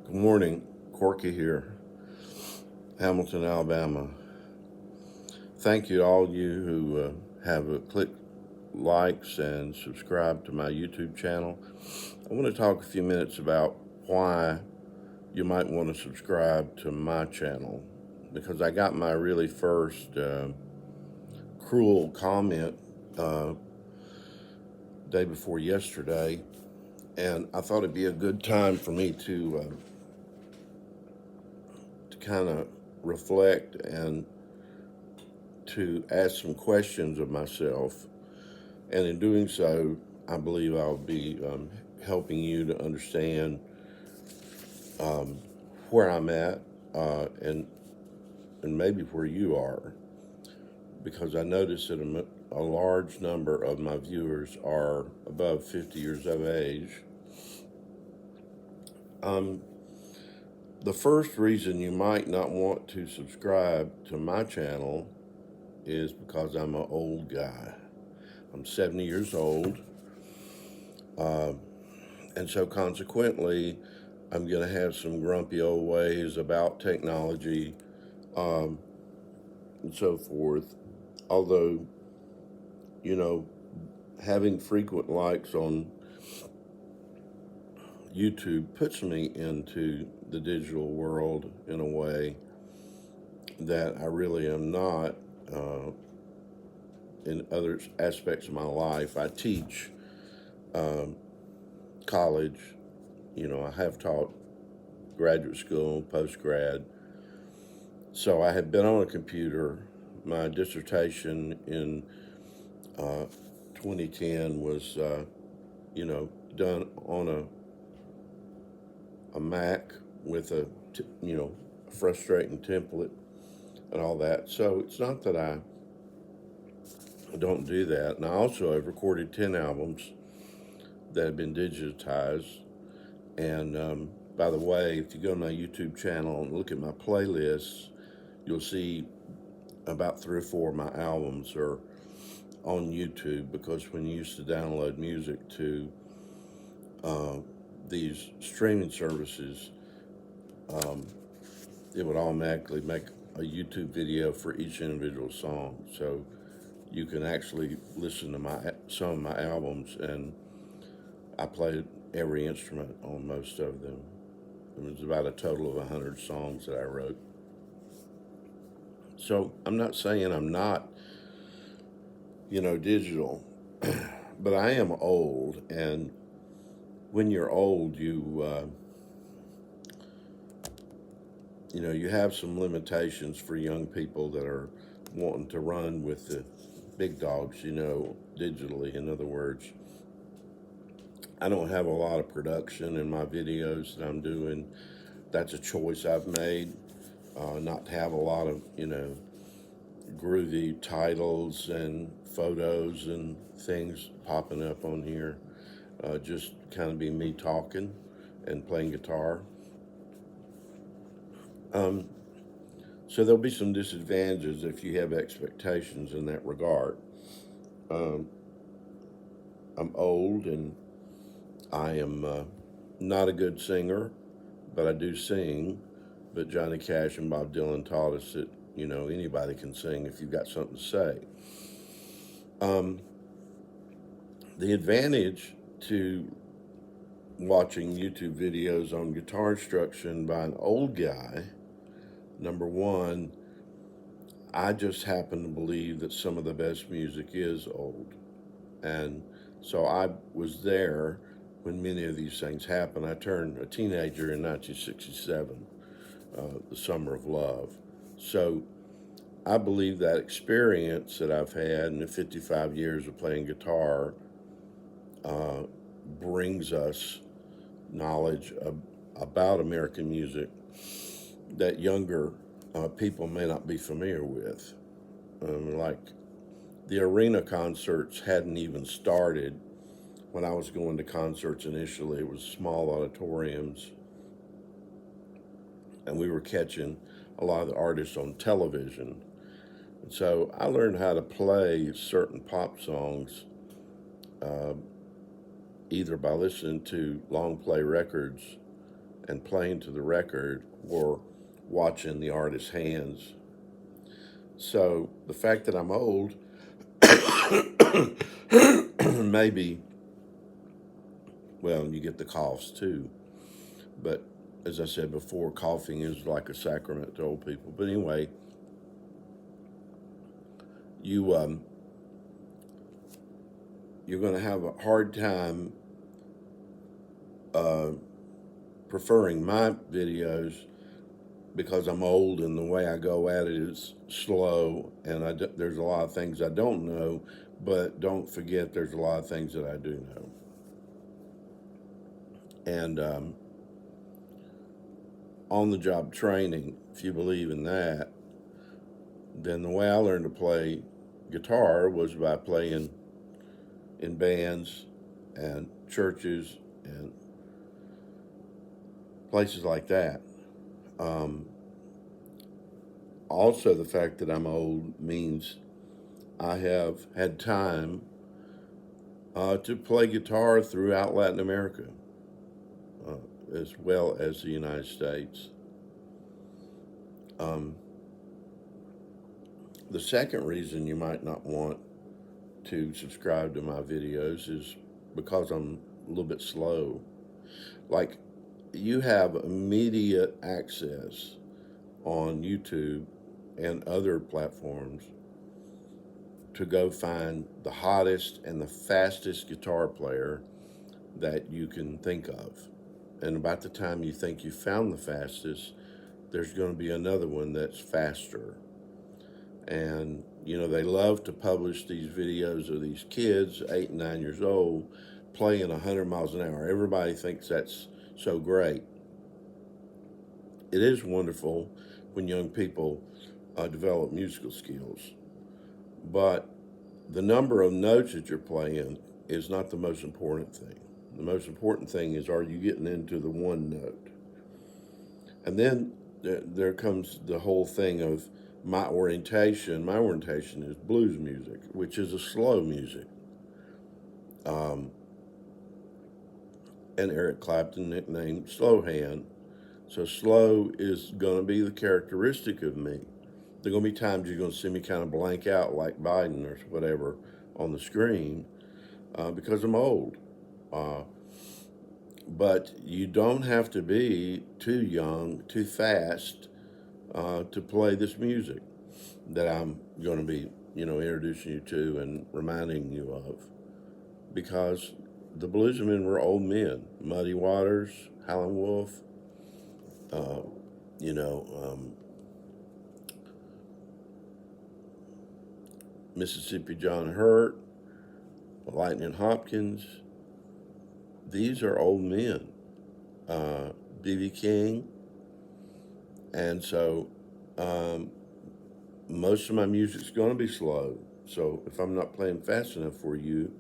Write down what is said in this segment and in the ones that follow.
Good morning, Corky here, Hamilton, Alabama. Thank you to all you who have clicked likes and subscribed to my YouTube channel. I want to talk a few minutes about why you might want to subscribe to my channel because I got my really first cruel comment day before yesterday, and I thought it'd be a good time for me to kind of reflect and to ask some questions of myself. And in doing so, I believe I'll be helping you to understand where I'm at and maybe where you are. Because I notice that a large number of my viewers are above 50 years of age. Um, the first reason you might not want to subscribe to my channel is because I'm an old guy. I'm 70 years old. And so consequently, I'm going to have some grumpy old ways about technology um, and so forth. Although, you know, having frequent likes on YouTube puts me into the digital world in a way that I really am not in other aspects of my life. I teach um, college, I have taught graduate school, post grad. So I had been on a computer. My dissertation in uh, 2010 was, done on a Mac with a frustrating template and all that. So it's not that I don't do that. And I also have recorded 10 albums that have been digitized. And by the way, if you go to my YouTube channel and look at my playlists, you'll see about three or four of my albums are on YouTube because when you used to download music to uh, these streaming services, um, it would automatically make a YouTube video for each individual song. So you can actually listen to some of my albums, and I played every instrument on most of them. It was about a total of 100 songs that I wrote. So I'm not saying I'm not, digital, but I am old, and when you're old, you have some limitations for young people that are wanting to run with the big dogs, digitally. In other words, I don't have a lot of production in my videos that I'm doing. That's a choice I've made, not to have a lot of, groovy titles and photos and things popping up on here. Just kind of be me talking and playing guitar. Um, so there'll be some disadvantages if you have expectations in that regard. Um, I'm old and I am not a good singer, but I do sing. But Johnny Cash and Bob Dylan taught us that, anybody can sing if you've got something to say. Um, the advantage to watching YouTube videos on guitar instruction by an old guy, number one, I just happen to believe that some of the best music is old. And so I was there when many of these things happened. I turned a teenager in 1967, the Summer of Love. So I believe that experience that I've had in the 55 years of playing guitar uh, brings us knowledge about American music that younger people may not be familiar with. Like the arena concerts hadn't even started when I was going to concerts initially. It was small auditoriums, and we were catching a lot of the artists on television. And so I learned how to play certain pop songs uh, either by listening to long play records and playing to the record or watching the artist's hands. So the fact that I'm old, maybe, well, you get the coughs too. But as I said before, coughing is like a sacrament to old people. But anyway, you you're going to have a hard time uh, preferring my videos because I'm old and the way I go at it is slow, and there's a lot of things I don't know, but don't forget there's a lot of things that I do know. And on the job training, if you believe in that, then the way I learned to play guitar was by playing in bands and churches and places like that. Um, Also, the fact that I'm old means I have had time to play guitar throughout Latin America, as well as the United States. Um, the second reason you might not want to subscribe to my videos is because I'm a little bit slow. Like, you have immediate access on YouTube and other platforms to go find the hottest and the fastest guitar player that you can think of. And about the time you think you found the fastest, there's going to be another one that's faster. And, you know, they love to publish these videos of these kids, 8 and 9 years old, playing 100 miles an hour. Everybody thinks that's so great. It is wonderful when young people develop musical skills. But the number of notes that you're playing is not the most important thing. The most important thing is, are you getting into the one note? And then there comes the whole thing of my orientation. My orientation is blues music, which is a slow music. Um, and Eric Clapton nicknamed Slow Hand. So slow is going to be the characteristic of me. There are going to be times you're going to see me kind of blank out like Biden or whatever on the screen because I'm old. Uh, but you don't have to be too young, too fast to play this music that I'm going to be, introducing you to and reminding you of. Because the bluesmen were old men. Muddy Waters, Howlin' Wolf, uh, you know, um, Mississippi John Hurt, Lightning Hopkins. These are old men. B.B. King. And so most of my music's going to be slow. So if I'm not playing fast enough for you,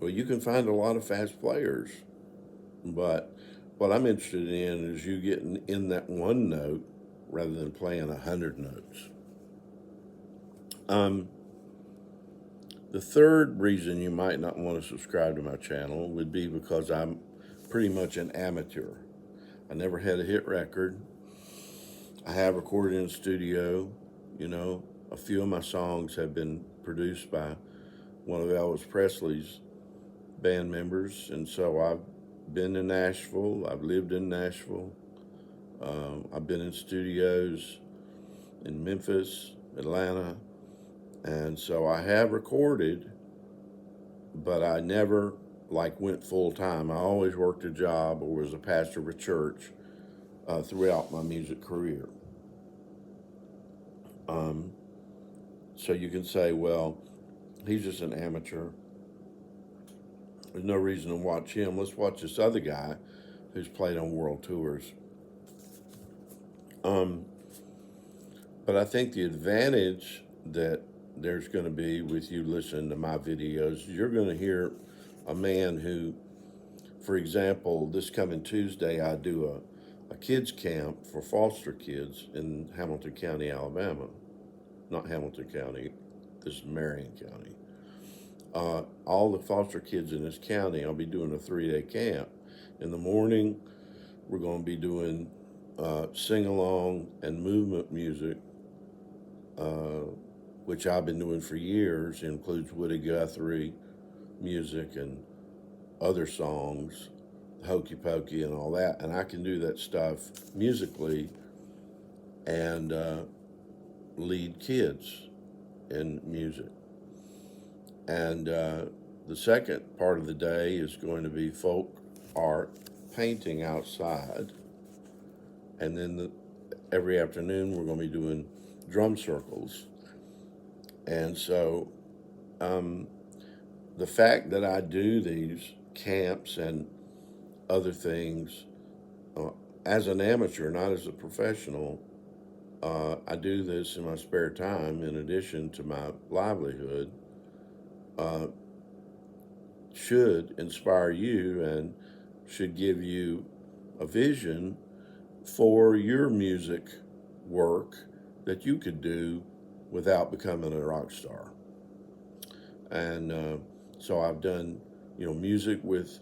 well, you can find a lot of fast players. But what I'm interested in is you getting in that one note rather than playing 100 notes. The third reason you might not want to subscribe to my channel would be because I'm pretty much an amateur. I never had a hit record. I have recorded in studio. A few of my songs have been produced by one of Elvis Presley's band members, and so I've been to Nashville. I've lived in Nashville. I've been in studios in Memphis, Atlanta, and so I have recorded, but I never went full time. I always worked a job or was a pastor of a church throughout my music career. So you can say, well, he's just an amateur. There's no reason to watch him. Let's watch this other guy who's played on world tours. But I think the advantage that there's going to be with you listening to my videos, you're going to hear a man who, for example, this coming Tuesday, I do a kids camp for foster kids in Hamilton County, Alabama. Not Hamilton County, this is Marion County. All the foster kids in this county, I'll be doing a 3-day camp. In the morning, we're going to be doing sing along and movement music, uh, which I've been doing for years. It includes Woody Guthrie music and other songs, Hokey Pokey and all that. And I can do that stuff musically and lead kids in music. And the second part of the day is going to be folk art, painting outside. And then every afternoon we're going to be doing drum circles. And so um, the fact that I do these camps and other things uh, as an amateur, not as a professional, I do this in my spare time in addition to my livelihood, uh, should inspire you and should give you a vision for your music work that you could do without becoming a rock star. And so I've done, music with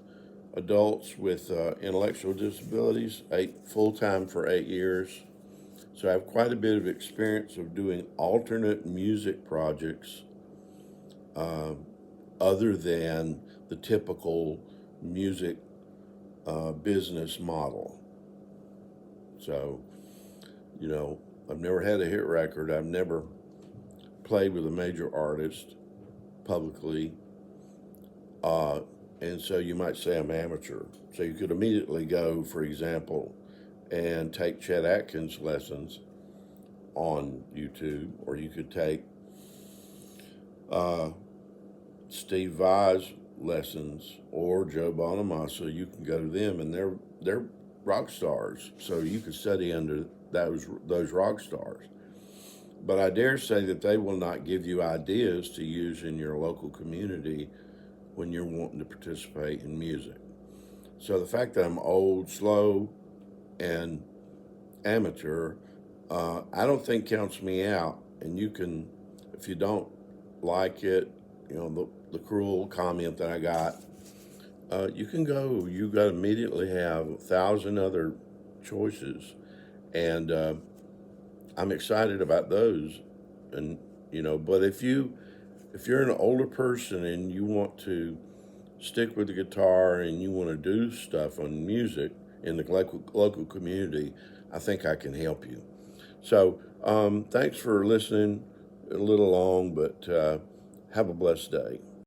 adults with intellectual disabilities, full time for 8 years. So I have quite a bit of experience of doing alternate music projects uh, other than the typical music business model. So, I've never had a hit record. I've never played with a major artist publicly. Uh, and so you might say I'm amateur. So you could immediately go, for example, and take Chet Atkins lessons on YouTube, or you could take uh, Steve Vai's lessons or Joe Bonamassa. You can go to them, and they're rock stars. So you could study under those rock stars. But I dare say that they will not give you ideas to use in your local community when you're wanting to participate in music. So the fact that I'm old, slow, and amateur, I don't think counts me out. And you can, if you don't like it, the cruel comment that I got, you can go. You got to immediately have 1,000 other choices, and I'm excited about those. And but if you're an older person and you want to stick with the guitar and you want to do stuff on music in the local community, I think I can help you. So thanks for listening. A little long, but have a blessed day.